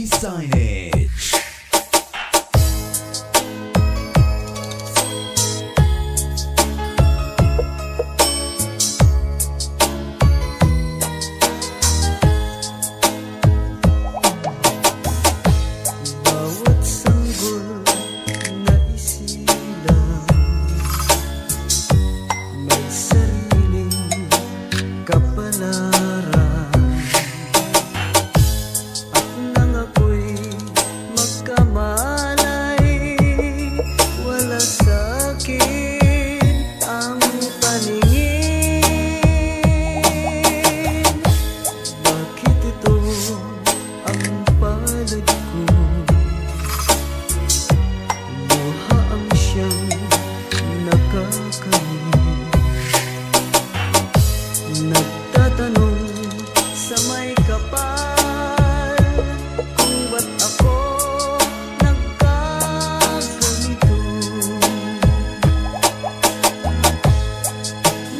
Signage. Bawat sanggol na isilang may sariling kapalaran. At nang ako'y magkamalay, wala sa'kin ang paningin. Bakit ito ang palad ko? Luha ang siyang nakakain. Nagtatanong sa may kapal kung ba't ako nagkaganito.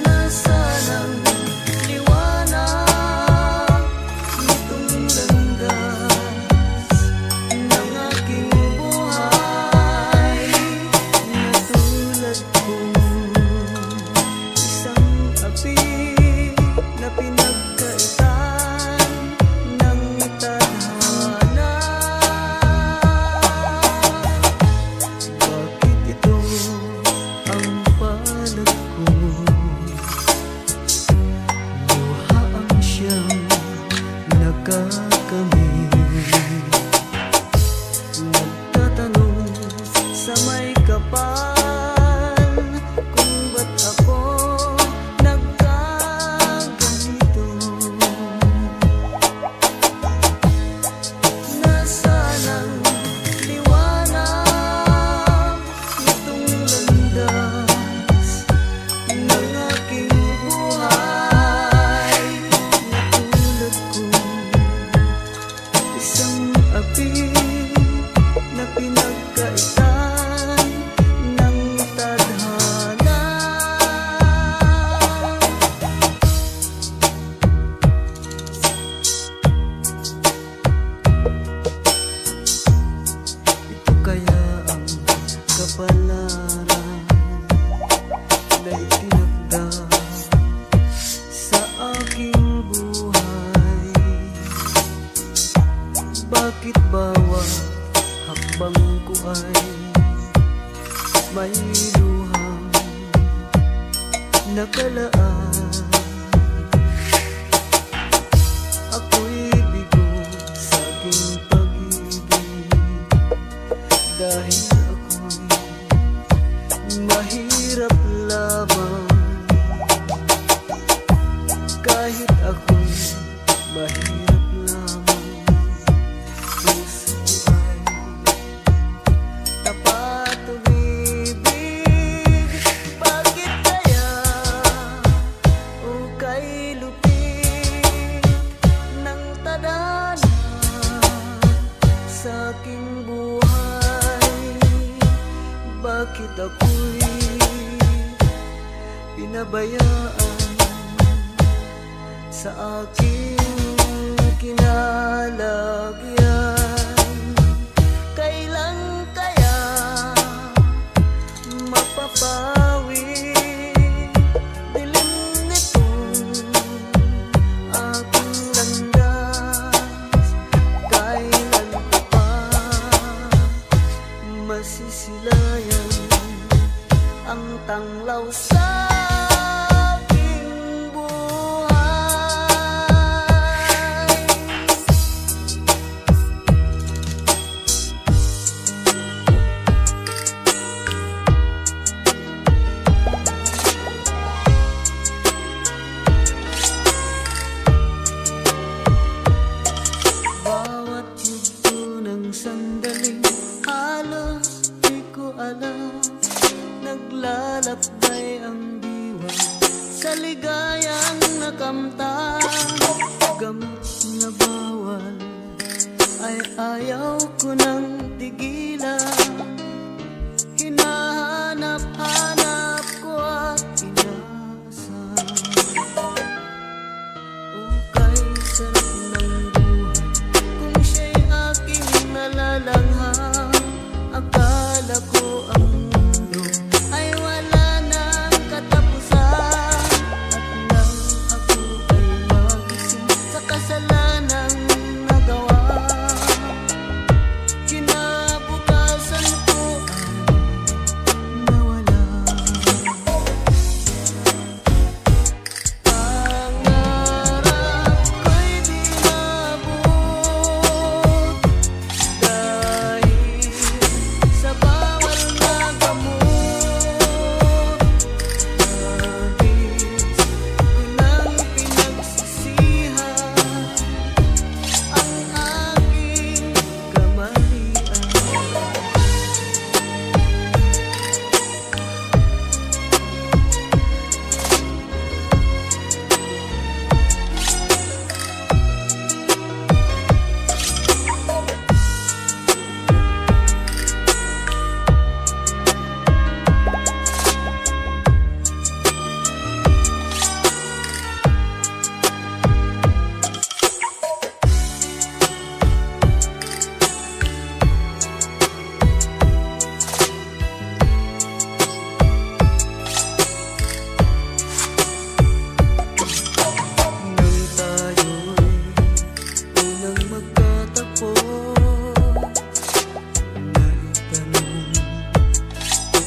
Nasaan ang liwanag nitong landas ng aking buhay? Natulad kong isang api na pinagkaitan ng tadhana. Bakit ito ang palad ko? Luha ang siyang nakakamit. Nagtatanong sa may kapal kung ba't ako nagkaganito. Nasaan ang liwanag nitong landas ng aking buhay? Natulad kong isang api na pinagkaitan ng tadhana. Ito kaya ang kapalaran na itinakda sa aking buhay? Bakit bawat hakbang ko ay may luhang nakalaan? Ako'y bigo sa aking pag-ibig dahil ako'y mahirap lamang. Kahit ako'y mahirap lamang, puso ay tapat umibig. Bakit kaya o kay lupit ng tadhana sa aking buhay? Bakit ako'y pinabayaan sa aking kinalagyan? Kailan kaya mapapawi dilim nitong aking landas? Kailan ko pa masisilayan ang tanglaw sa aking buhay? Bawat yugto ng sandaling halos di ko alam, naglalakbay ang diwa sa ligayang nakamtan. Gamit na bawal ay ayaw ko nang tigilan. Hinahanap-hanap ko at inaasahan. Sarap ng buhay kung siya'y aking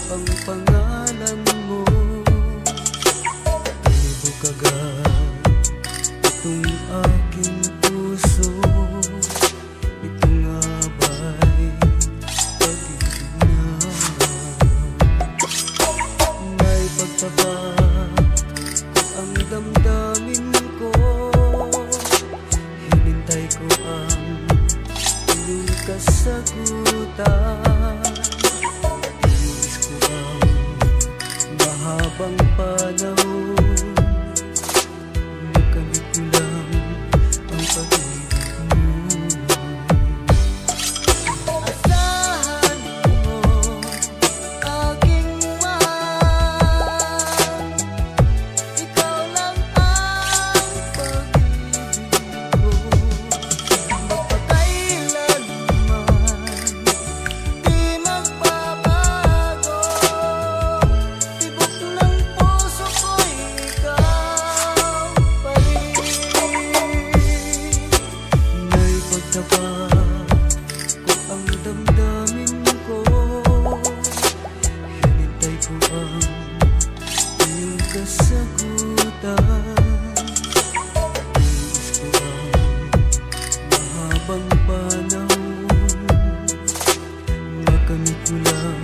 ang pangalan mo. Tulog agad itong aking puso. Ito nga ba'y pag-ibig na? May pagtapat ang damdamin ko. Hinintay ko ang iyong kasagutan. Inis ko ang mahabang panahon. Nakamit ko lang ang pag-ibig mo. Asahan mo, aking mahal, ikaw lang ang pag-ibig ko. Magpakailanman di magbabago. Tibok ng puso ko'y ikaw pa rin. May pagtapat ko ang damdamin ko. Hinintay ko ang iyong kasagutan. Inis ko ang mahabang panahon. Nakamit ko lang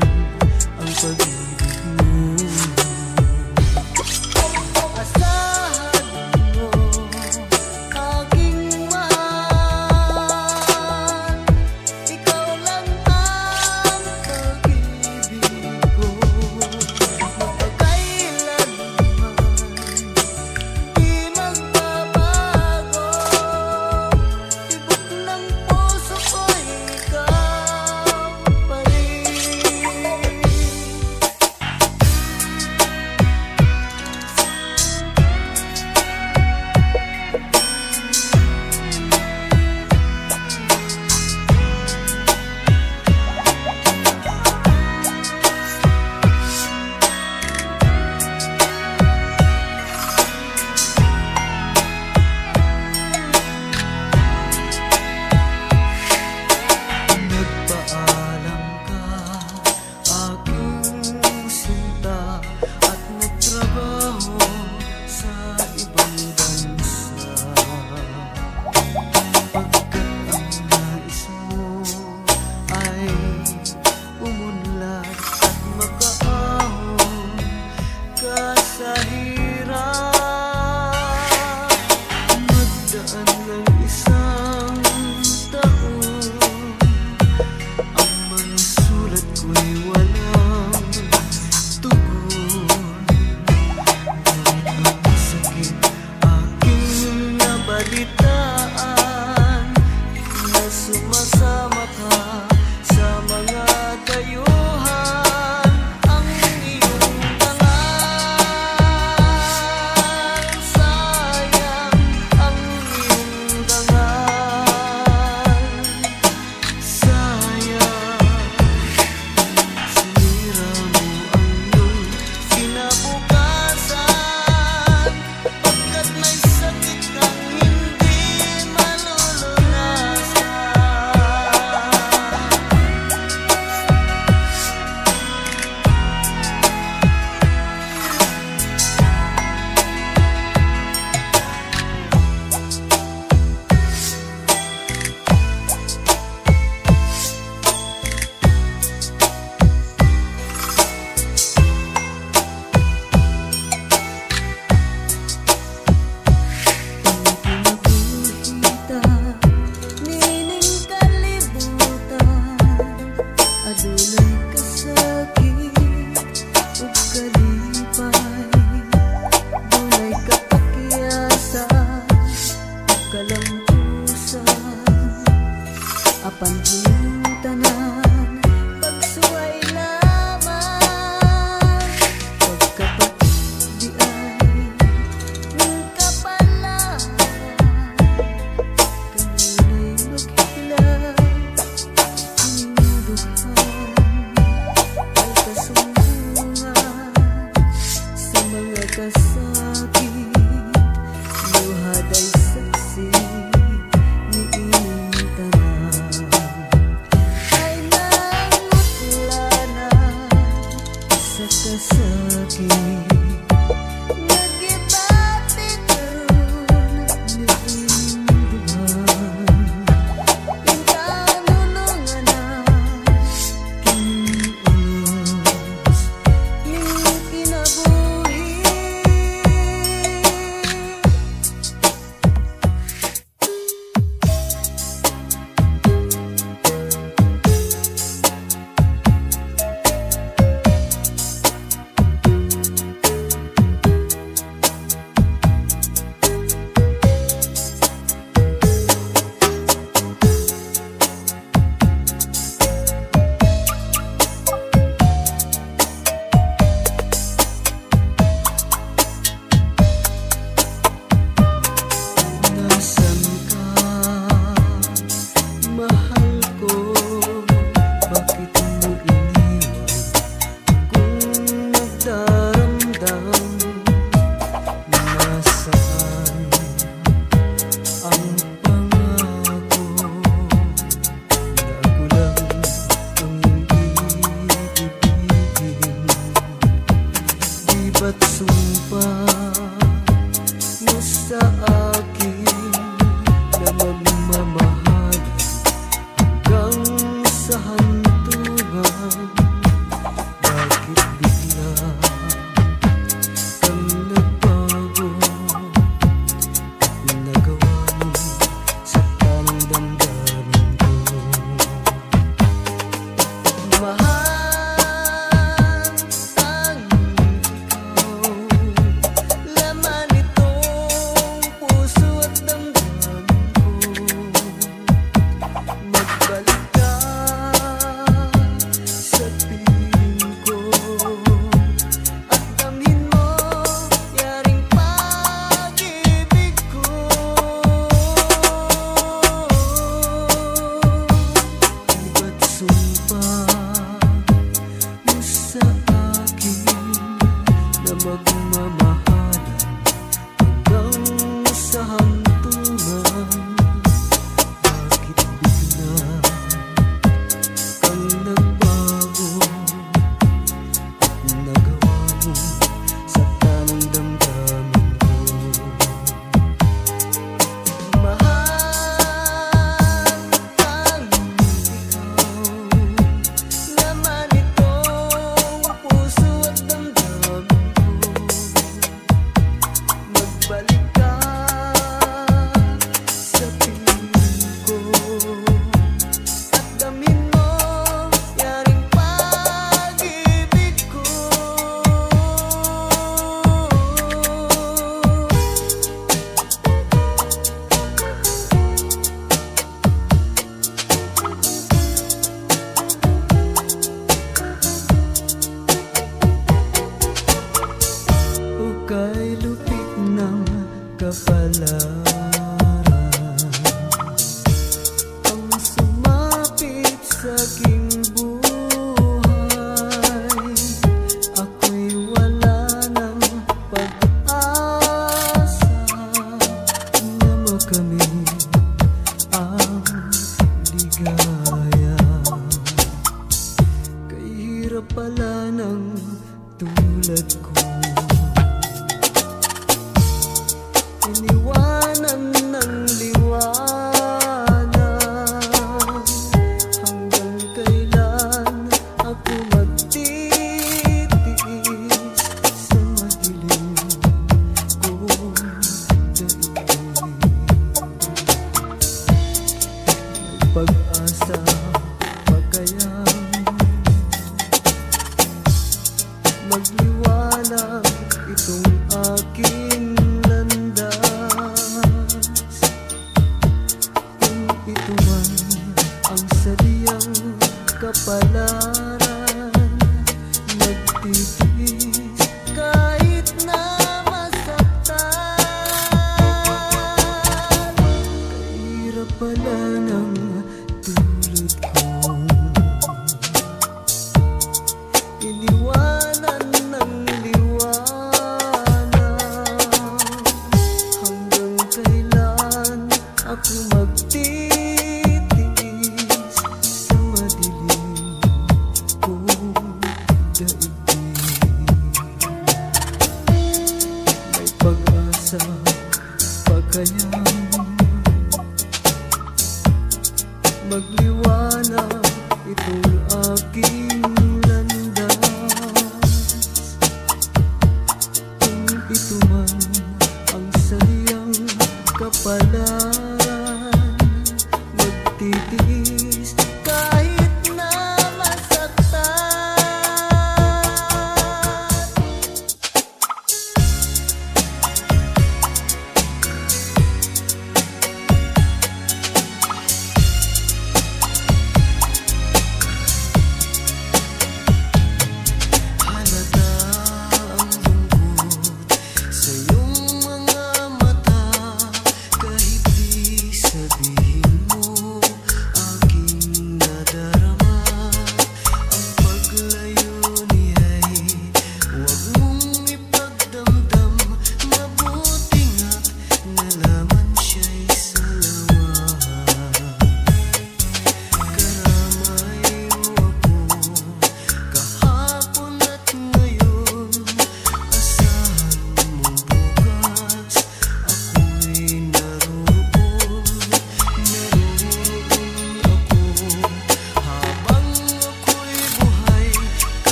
ang pag-ibig mo. Asahan mo, aking mahal, ikaw lang ang pag-ibig ko. Magpakailanman di magbabago. Tibok ng puso ko'y ikaw pa rin. daigdig.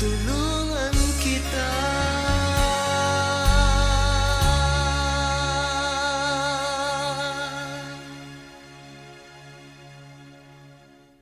Tulungan